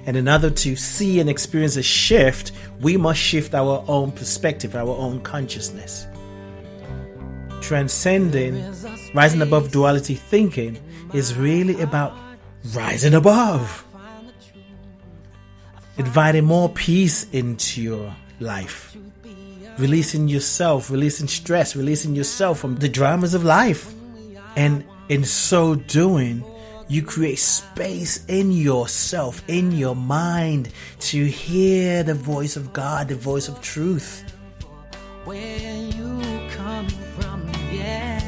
And in order to see and experience a shift, we must shift our own perspective, our own consciousness. Transcending, rising above duality thinking, is really about rising above. Inviting more peace into your life. Releasing yourself, releasing stress, releasing yourself from the dramas of life. And in so doing, you create space in yourself, in your mind, to hear the voice of God, the voice of truth. Where you come from, yeah,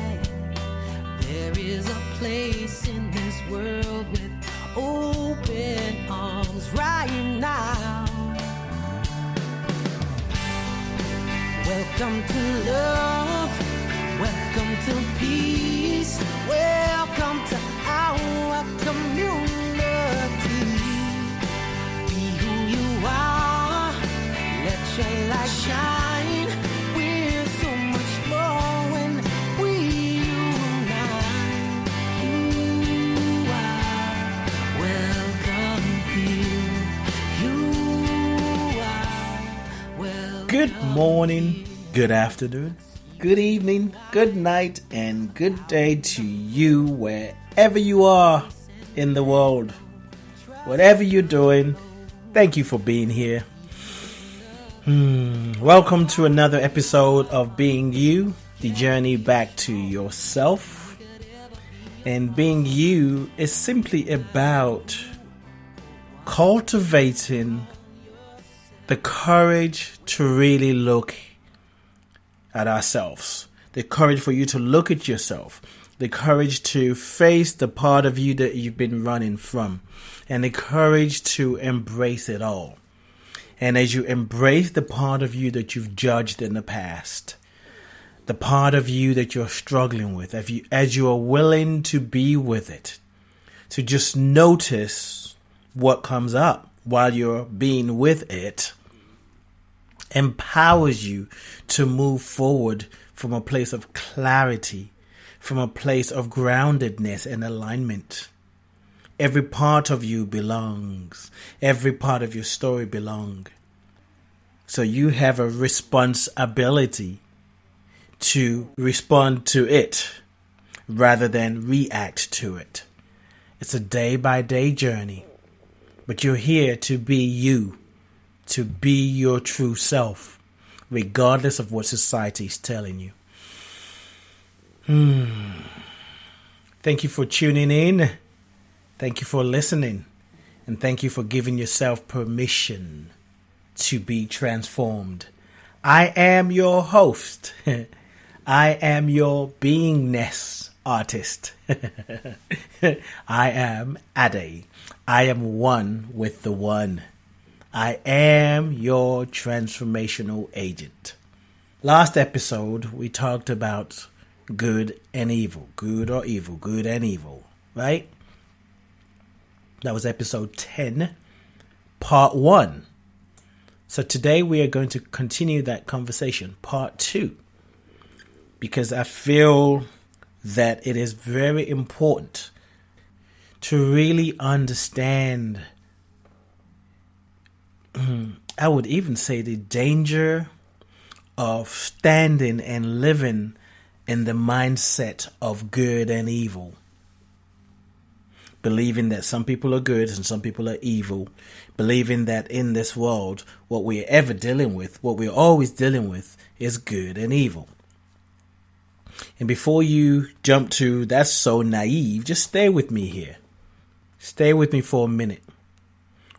there is a place in this world with open arms right now. Welcome to love, welcome to peace, welcome to our community. Be who you are, let your light shine. We're so much more when we unite. You are welcome here. You are welcome. Good morning, good afternoon, good evening, good night, and good day to you wherever you are in the world. Whatever you're doing, thank you for being here. Welcome to another episode of Being You, the journey back to yourself. And being you is simply about cultivating the courage to really look at ourselves, the courage for you to look at yourself, the courage to face the part of you that you've been running from, and the courage to embrace it all. And as you embrace the part of you that you've judged in the past, the part of you that you're struggling with, as you are willing to be with it, to just notice what comes up while you're being with it, empowers you to move forward from a place of clarity, from a place of groundedness and alignment. Every part of you belongs. Every part of your story belongs. So you have a responsibility to respond to it rather than react to it. It's a day-by-day journey, but you're here to be you, to be your true self, regardless of what society is telling you. Thank you for tuning in. Thank you for listening. And thank you for giving yourself permission to be transformed. I am your host. I am your beingness artist. I am Ade. I am one with the one. I am your transformational agent. Last episode, we talked about good and evil. Good or evil. Good and evil. Right? That was episode 10, part 1. So today we are going to continue that conversation, part 2. Because I feel that it is very important to really understand, I would even say, the danger of standing and living in the mindset of good and evil. Believing that some people are good and some people are evil. Believing that in this world, what we're ever dealing with, what we're always dealing with, is good and evil. And before you jump to, that's so naive, just stay with me here. Stay with me for a minute.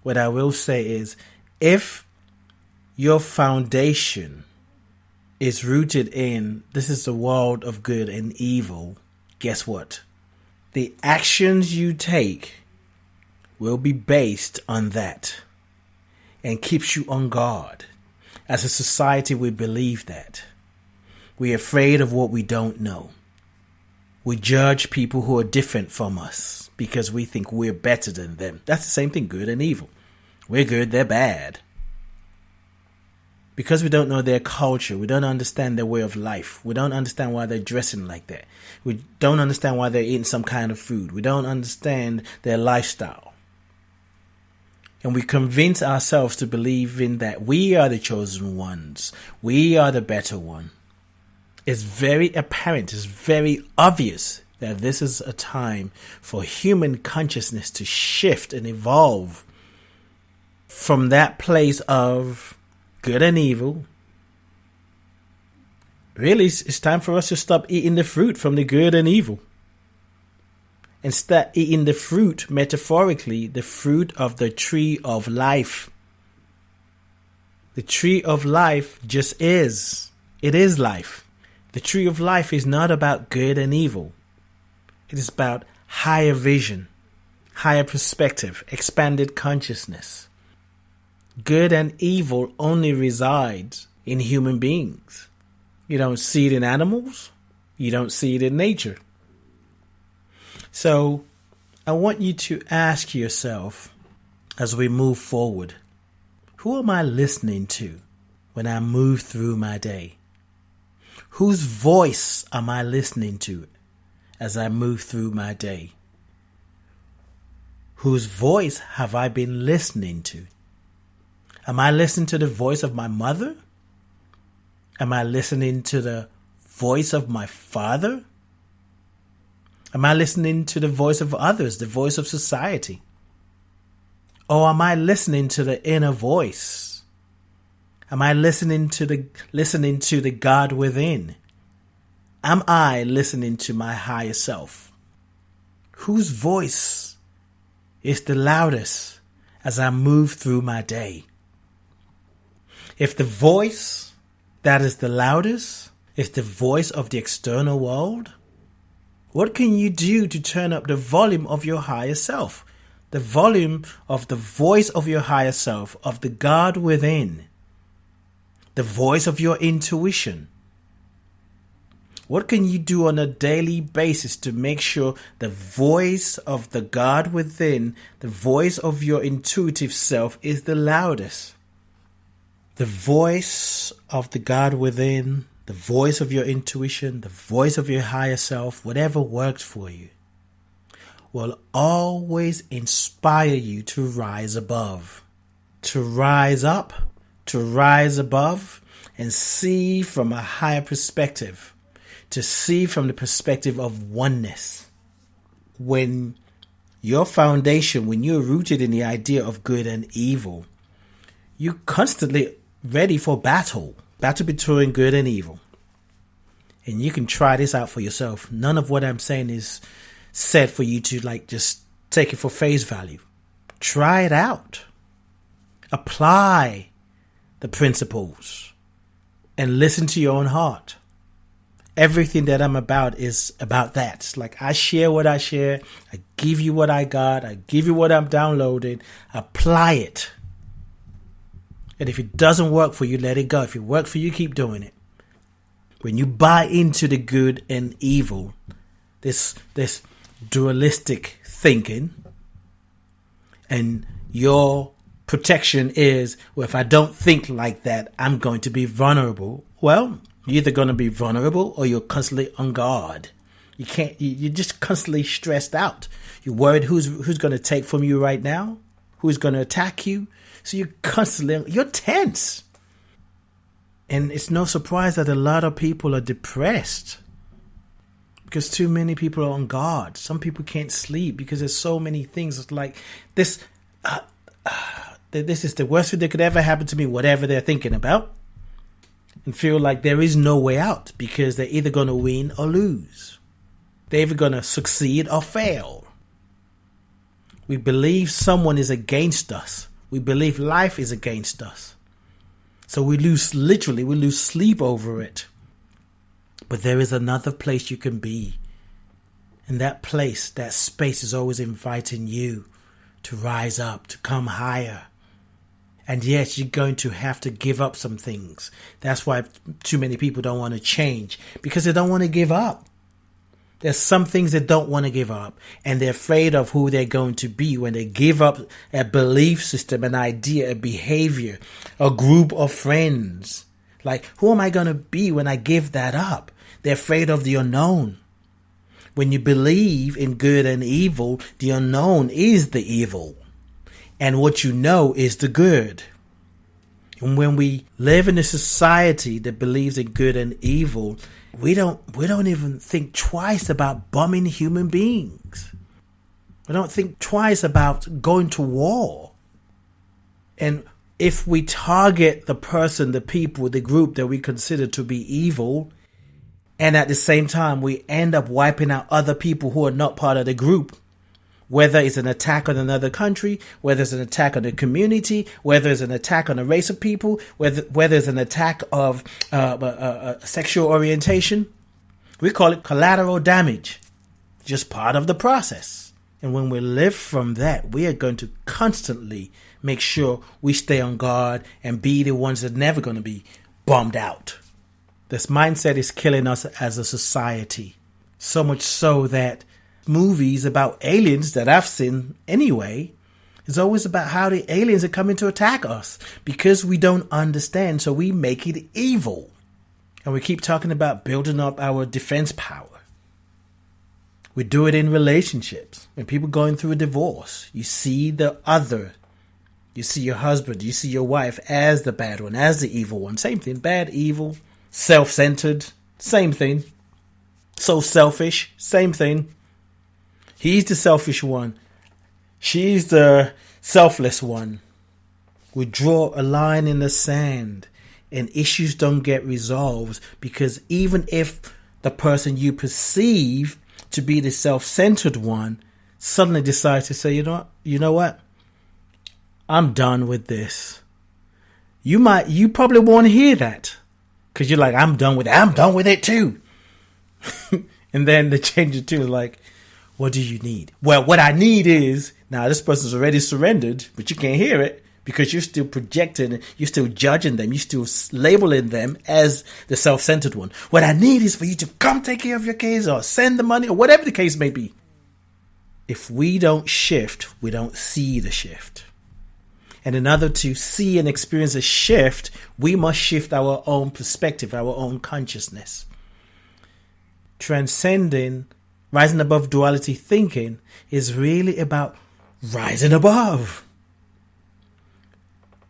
What I will say is, if your foundation is rooted in, this is the world of good and evil, guess what? The actions you take will be based on that and keeps you on guard. As a society, we believe that. We're afraid of what we don't know. We judge people who are different from us because we think we're better than them. That's the same thing, good and evil. We're good, they're bad. Because we don't know their culture, we don't understand their way of life. We don't understand why they're dressing like that. We don't understand why they're eating some kind of food. We don't understand their lifestyle. And we convince ourselves to believe in that we are the chosen ones. We are the better one. It's very apparent, it's very obvious that this is a time for human consciousness to shift and evolve from that place of good and evil. Really, it's time for us to stop eating the fruit from the good and evil. And start eating the fruit, metaphorically, the fruit of the tree of life. The tree of life just is. It is life. The tree of life is not about good and evil. It is about higher vision, higher perspective, expanded consciousness. Good and evil only resides in human beings. You don't see it in animals. You don't see it in nature. So I want you to ask yourself as we move forward, who am I listening to when I move through my day? Whose voice am I listening to as I move through my day? Whose voice have I been listening to? Am I listening to the voice of my mother? Am I listening to the voice of my father? Am I listening to the voice of others, the voice of society? Or am I listening to the inner voice? Am I listening to the God within? Am I listening to my higher self? Whose voice is the loudest as I move through my day? If the voice that is the loudest is the voice of the external world, what can you do to turn up the volume of your higher self? The volume of the voice of your higher self, of the God within. The voice of your intuition. What can you do on a daily basis to make sure the voice of the God within, the voice of your intuitive self is the loudest? The voice of the God within, the voice of your intuition, the voice of your higher self, whatever works for you, will always inspire you to rise above, to rise up, to rise above and see from a higher perspective, to see from the perspective of oneness. When your foundation, when you're rooted in the idea of good and evil, you're constantly ready for battle between good and evil. And you can try this out for yourself. None of what I'm saying is said for you to just take it for face value. Try it out. Apply the principles and listen to your own heart. Everything that I'm about is about that. It's like I share what I share. I give you what I got. I give you what I'm downloading. Apply it. And if it doesn't work for you, let it go. If it works for you, keep doing it. When you buy into the good and evil, this dualistic thinking, and your protection is, well, if I don't think like that, I'm going to be vulnerable. Well, you're either going to be vulnerable or you're constantly on guard. You're just constantly stressed out. You're worried who's going to take from you right now, who's going to attack you. So you're tense. And it's no surprise that a lot of people are depressed because too many people are on guard. Some people can't sleep because there's so many things. It's like this is the worst thing that could ever happen to me, whatever they're thinking about, and feel like there is no way out because they're either going to win or lose. They're either going to succeed or fail. We believe someone is against us. We believe life is against us. So we lose sleep over it. But there is another place you can be. And that place, that space is always inviting you to rise up, to come higher. And yes, you're going to have to give up some things. That's why too many people don't want to change, because they don't want to give up. There's some things they don't want to give up, and they're afraid of who they're going to be when they give up a belief system, an idea, a behavior, a group of friends. Like, who am I going to be when I give that up? They're afraid of the unknown. When you believe in good and evil, the unknown is the evil. and what you know is the good. And when we live in a society that believes in good and evil, we don't even think twice about bombing human beings. We don't think twice about going to war. And if we target the person, the people, the group that we consider to be evil, and at the same time we end up wiping out other people who are not part of the group, whether it's an attack on another country, whether it's an attack on a community, whether it's an attack on a race of people, whether it's an attack of sexual orientation, we call it collateral damage, just part of the process. And when we live from that, we are going to constantly make sure we stay on guard and be the ones that are never going to be bombed out. This mindset is killing us as a society. So much so that movies about aliens that I've seen anyway, it's always about how the aliens are coming to attack us because we don't understand. So we make it evil. And we keep talking about building up our defense power. We do it in relationships. When people going through a divorce, you see the other. You see your husband, you see your wife as the bad one, as the evil one. Same thing. Bad, evil, self-centered, same thing. So selfish, same thing. He's the selfish one. She's the selfless one. We draw a line in the sand and issues don't get resolved because even if the person you perceive to be the self-centered one suddenly decides to say, you know what? I'm done with this. You probably won't hear that because you're like, I'm done with it. I'm done with it too. And then the change it to is like, what do you need? Well, what I need is, now this person's already surrendered, but you can't hear it because you're still projecting, you're still judging them, you're still labeling them as the self-centered one. What I need is for you to come take care of your kids or send the money or whatever the case may be. If we don't shift, we don't see the shift. And in order to see and experience a shift, we must shift our own perspective, our own consciousness. Transcending, rising above duality thinking is really about rising above.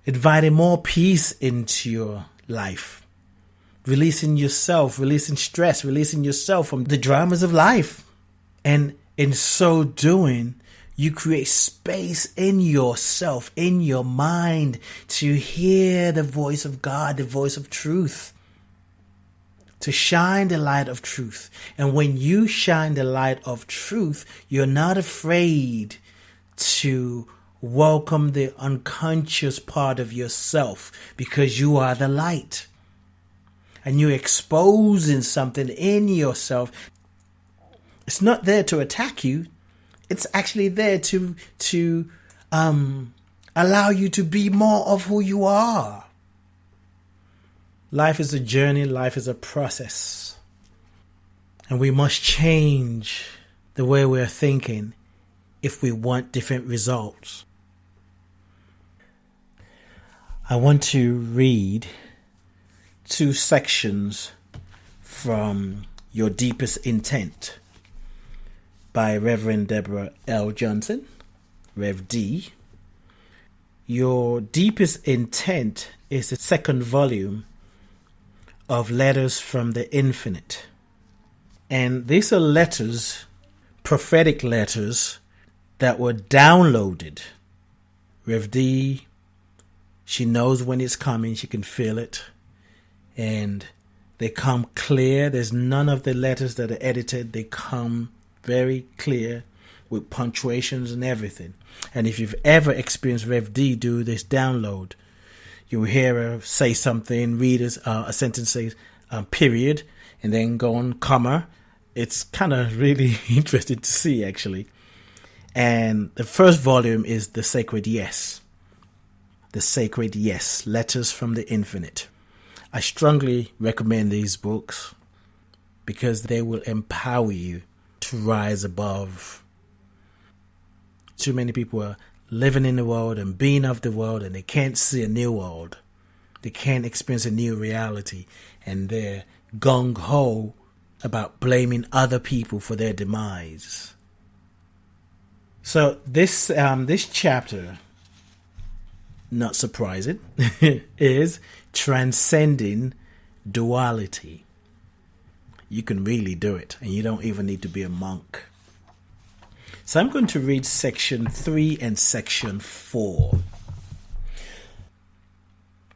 Inviting more peace into your life. Releasing yourself, releasing stress, releasing yourself from the dramas of life. And in so doing, you create space in yourself, in your mind, to hear the voice of God, the voice of truth. To shine the light of truth. And when you shine the light of truth, you're not afraid to welcome the unconscious part of yourself because you are the light. And you're exposing something in yourself. It's not there to attack you. It's actually there to allow you to be more of who you are. Life is a journey. Life is a process. And we must change the way we're thinking if we want different results. I want to read 2 sections from Your Deepest Intent by Rev Deborah L Johnson, Rev D. Your Deepest Intent is the 2nd volume of Letters from the Infinite. And these are letters, prophetic letters, that were downloaded. Rev D, she knows when it's coming, she can feel it. And they come clear. There's none of the letters that are edited. They come very clear with punctuations and everything. And if you've ever experienced Rev D do this download, you'll hear her say something, read a sentence, say period, and then go on comma. It's kind of really interesting to see, actually. And the first volume is The Sacred Yes. The Sacred Yes, Letters from the Infinite. I strongly recommend these books because they will empower you to rise above. Too many people are living in the world and being of the world, and they can't see a new world. They can't experience a new reality, and they're gung-ho about blaming other people for their demise. So this chapter not surprising, is transcending duality. You can really do it, and you don't even need to be a monk. So I'm going to read section 3 and section 4.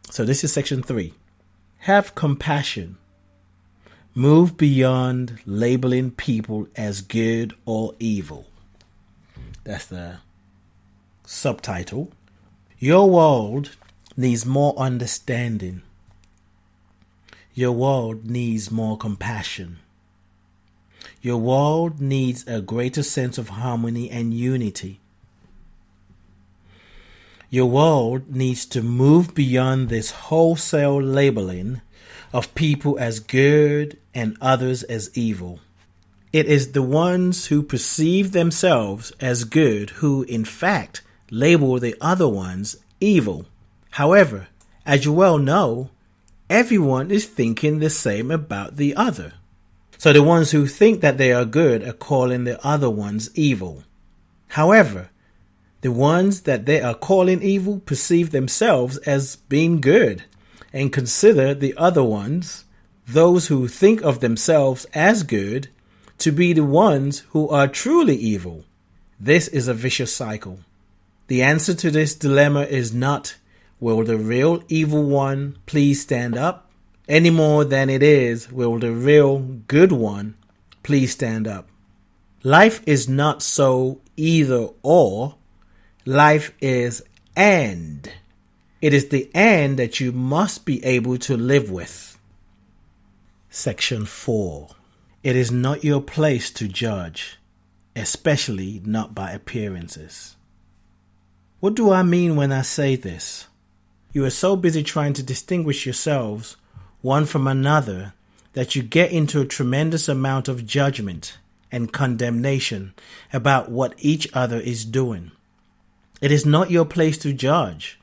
So this is section 3. Have compassion. Move beyond labeling people as good or evil. That's the subtitle. Your world needs more understanding. Your world needs more compassion. Your world needs a greater sense of harmony and unity. Your world needs to move beyond this wholesale labeling of people as good and others as evil. It is the ones who perceive themselves as good who, in fact, label the other ones evil. However, as you well know, everyone is thinking the same about the other. So the ones who think that they are good are calling the other ones evil. However, the ones that they are calling evil perceive themselves as being good and consider the other ones, those who think of themselves as good, to be the ones who are truly evil. This is a vicious cycle. The answer to this dilemma is not, will the real evil one please stand up? Any more than it is, will the real good one please stand up? Life is not so either or. Life is and. It is the and that you must be able to live with. Section 4. It is not your place to judge, especially not by appearances. What do I mean when I say this? You are so busy trying to distinguish yourselves one from another that you get into a tremendous amount of judgment and condemnation about what each other is doing. It is not your place to judge.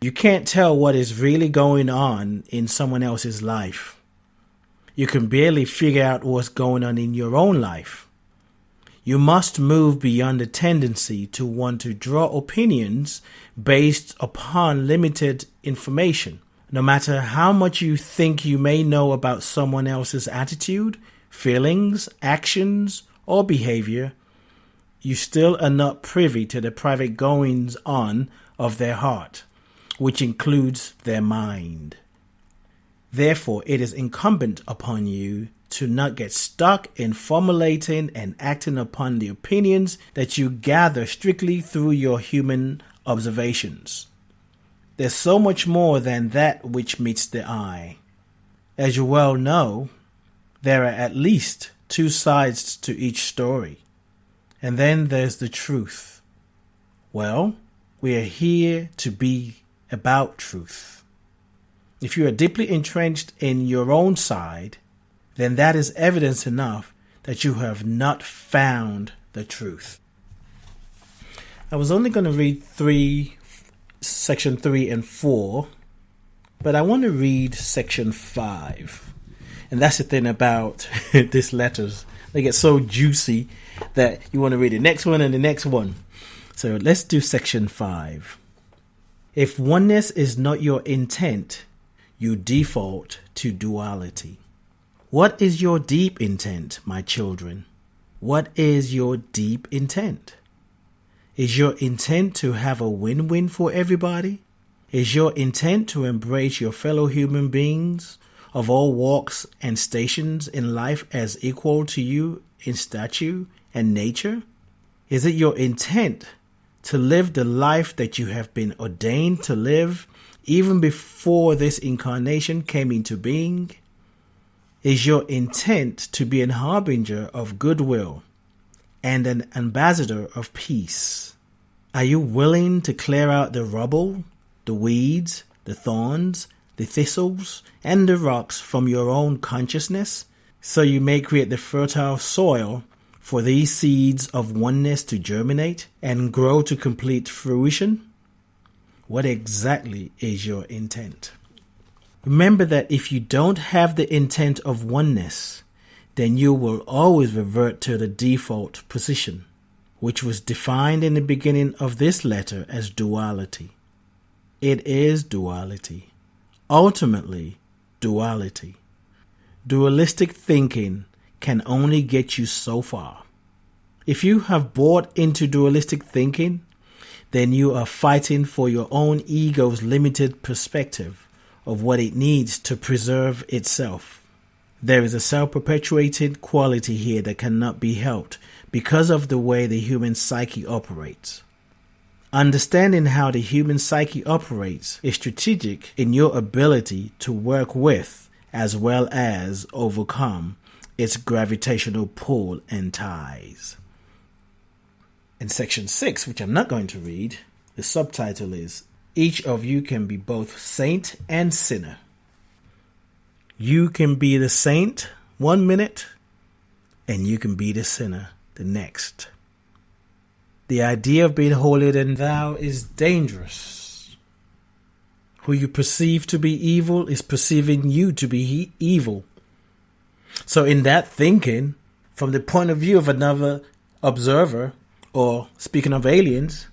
You can't tell what is really going on in someone else's life. You can barely figure out what's going on in your own life. You must move beyond the tendency to want to draw opinions based upon limited information. No matter how much you think you may know about someone else's attitude, feelings, actions, or behavior, you still are not privy to the private goings on of their heart, which includes their mind. Therefore, it is incumbent upon you to not get stuck in formulating and acting upon the opinions that you gather strictly through your human observations. There's so much more than that which meets the eye. As you well know, there are at least 2 sides to each story. And then there's the truth. Well, we are here to be about truth. If you are deeply entrenched in your own side, then that is evidence enough that you have not found the truth. I was only going to read section 3 and 4, but I want to read section 5. And that's the thing about these letters. They get so juicy that you want to read the next one and the next one. So let's do section 5. If oneness is not your intent, you default to duality. What is your deep intent, my children? What is your deep intent? Is your intent to have a win-win for everybody? Is your intent to embrace your fellow human beings of all walks and stations in life as equal to you in stature and nature? Is it your intent to live the life that you have been ordained to live even before this incarnation came into being? Is your intent to be an harbinger of goodwill and an ambassador of peace? Are you willing to clear out the rubble, the weeds, the thorns, the thistles, and the rocks from your own consciousness so you may create the fertile soil for these seeds of oneness to germinate and grow to complete fruition? What exactly is your intent? Remember that if you don't have the intent of oneness, then you will always revert to the default position, which was defined in the beginning of this letter as duality. It is duality. Ultimately, duality. Dualistic thinking can only get you so far. If you have bought into dualistic thinking, then you are fighting for your own ego's limited perspective of what it needs to preserve itself. There is a self-perpetuating quality here that cannot be helped because of the way the human psyche operates. Understanding how the human psyche operates is strategic in your ability to work with as well as overcome its gravitational pull and ties. In section 6, which I'm not going to read, the subtitle is, Each of you can be both saint and sinner. You can be the saint 1 minute, and you can be the sinner the next. The idea of being holier than thou is dangerous. Who you perceive to be evil is perceiving you to be evil. So in that thinking, from the point of view of another observer, or speaking of aliens,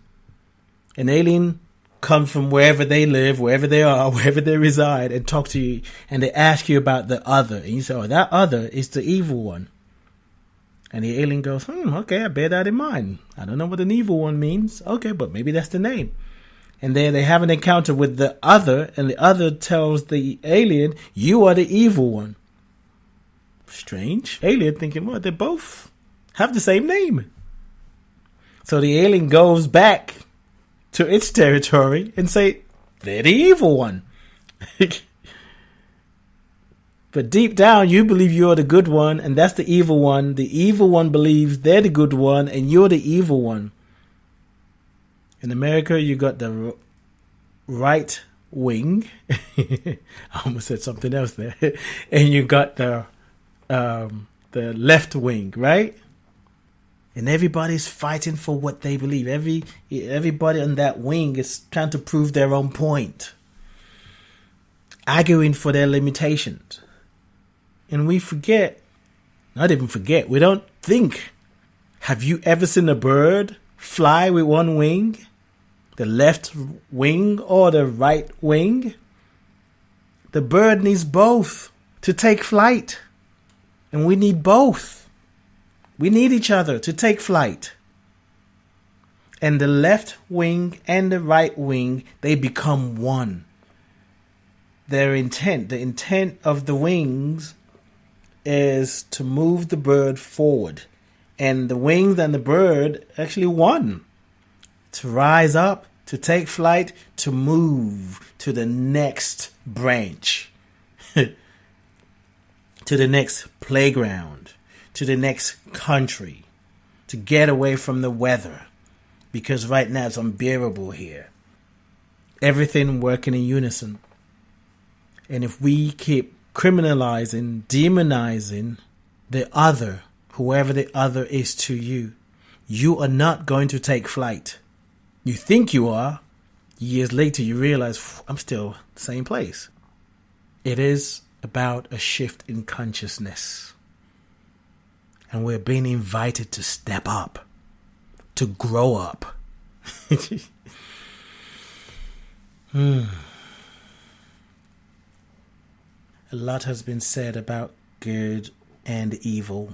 an alien comes from wherever they live, wherever they are, wherever they reside, and talk to you, and they ask you about the other. And you say, oh, that other is the evil one. And the alien goes, okay, I bear that in mind. I don't know what an evil one means. Okay, but maybe that's the name. And there they have an encounter with the other, and the other tells the alien, you are the evil one. Strange. Alien thinking, well, they both have the same name. So the alien goes back to its territory and say, they're the evil one. But deep down, you believe you're the good one, and that's the evil one. The evil one believes they're the good one, and you're the evil one. In America, you got the right wing. I almost said something else there. And you got the left wing, right? And everybody's fighting for what they believe. Everybody on that wing is trying to prove their own point, arguing for their limitations. And we forget, not even forget, we don't think. Have you ever seen a bird fly with one wing? The left wing or the right wing? The bird needs both to take flight. And we need both. We need each other to take flight. And the left wing and the right wing, they become one. Their intent, the intent of the wings is to move the bird forward. And the wings and the bird actually one. To rise up, to take flight, to move to the next branch. To the next playground. To the next country. To get away from the weather. Because right now it's unbearable here. Everything working in unison. And if we keep criminalizing, demonizing the other, whoever the other is to you, you are not going to take flight. You think you are. Years later you realize, I'm still the same place. It is about a shift in consciousness. And we're being invited to step up, to grow up. A lot has been said about good and evil,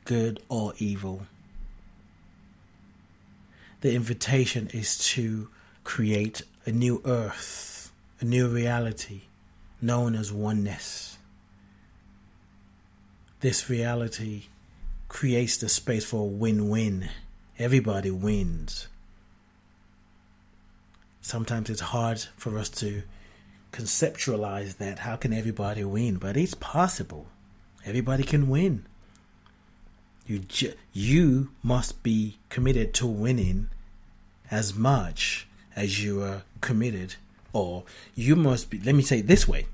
good or evil. The invitation is to create a new earth, a new reality known as oneness. This reality creates the space for a win-win. Everybody wins. Sometimes it's hard for us to conceptualize that. How can everybody win? But it's possible. Everybody can win. You must be committed to winning as much as you are committed, or you must be, let me say it this way,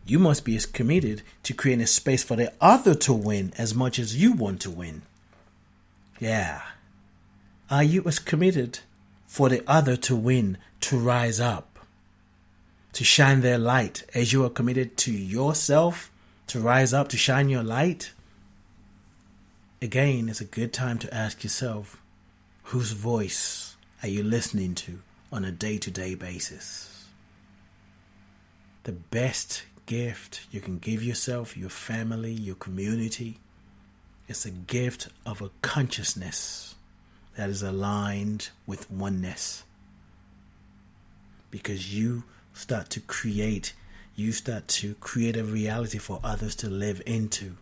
you must be as committed to creating a space for the other to win as much as you want to win. Yeah. Are you as committed for the other to win, to rise up, to shine their light as you are committed to yourself to rise up, to shine your light? Again, it's a good time to ask yourself, whose voice are you listening to on a day-to-day basis? The best gift you can give yourself, your family, your community, is a gift of a consciousness that is aligned with oneness. Because you start to create a reality for others to live into.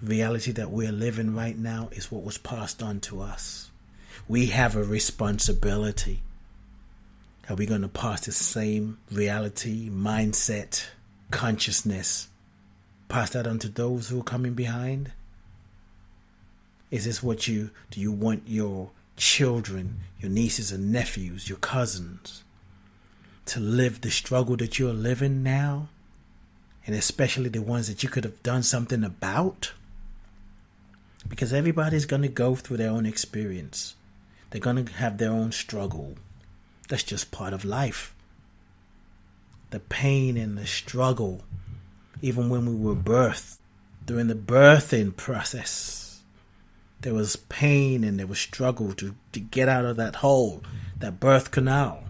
The reality that we're living right now is what was passed on to us. We have a responsibility. Are we going to pass the same reality, mindset, consciousness, pass that on to those who are coming behind? Is this what do you want your children, your nieces and nephews, your cousins, to live the struggle that you're living now? And especially the ones that you could have done something about? Because everybody's going to go through their own experience. They're going to have their own struggle. That's just part of life. The pain and the struggle, even when we were birthed, during the birthing process, there was pain and there was struggle to get out of that hole, that birth canal.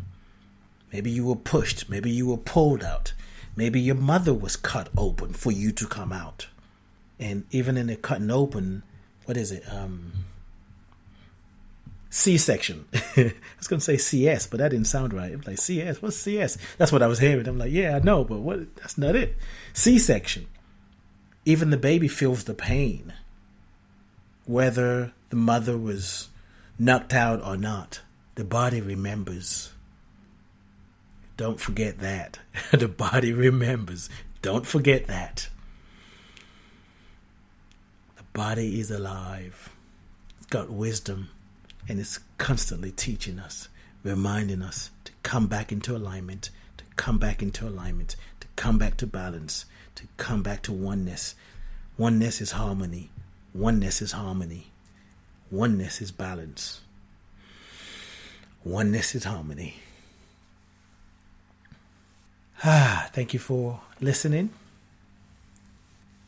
Maybe you were pushed. Maybe you were pulled out. Maybe your mother was cut open for you to come out. And even in the cutting open, what is it? C-section. I was going to say CS, but that didn't sound right. I'm like, CS? What's CS? That's what I was hearing. I'm like, yeah, I know, but what? That's not it. C-section. Even the baby feels the pain, whether the mother was knocked out or not. The body remembers. Don't forget that. The body remembers. Don't forget that. The body is alive. It's got wisdom. And it's constantly teaching us, reminding us to come back into alignment, to come back into alignment, to come back to balance, to come back to oneness. Oneness is harmony. Oneness is harmony. Oneness is balance. Oneness is harmony. Thank you for listening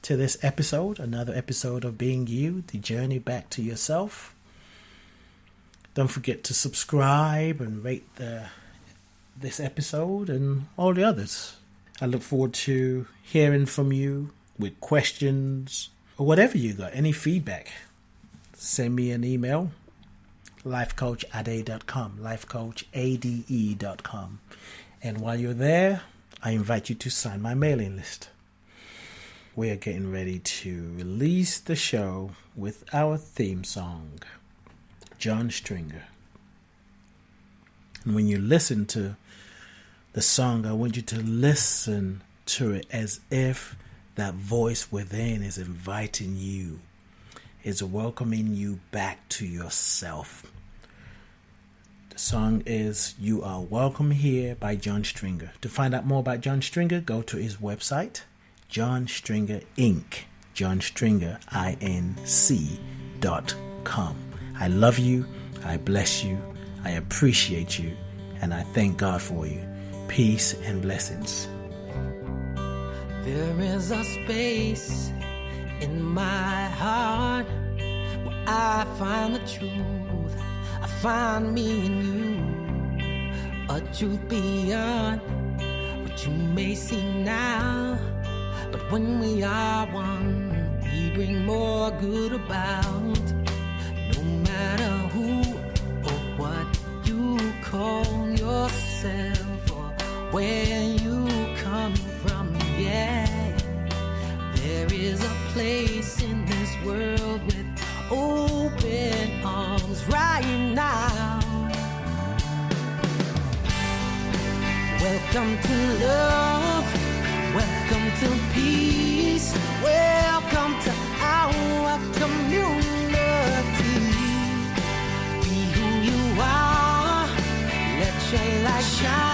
to this episode, another episode of Being You, the journey back to yourself. Don't forget to subscribe and rate this episode and all the others. I look forward to hearing from you with questions or whatever you got, any feedback. Send me an email, lifecoachade.com, lifecoachade.com. And while you're there, I invite you to sign my mailing list. We are getting ready to release the show with our theme song, John Stringer. And when you listen to the song, I want you to listen to it as if that voice within is inviting you, is welcoming you back to yourself. The song is You Are Welcome Here by John Stringer. To find out more about John Stringer, go to his website, John Stringer Inc., johnstringerinc.com. I love you, I bless you, I appreciate you, and I thank God for you. Peace and blessings. There is a space in my heart where I find the truth. I find me in you, a truth beyond what you may see now. But when we are one, we bring more good about. No matter who or what you call yourself or where you come from, yeah. There is a place in this world with open arms right now. Welcome to love, welcome to peace, welcome to our community. Be who you are, let your light shine.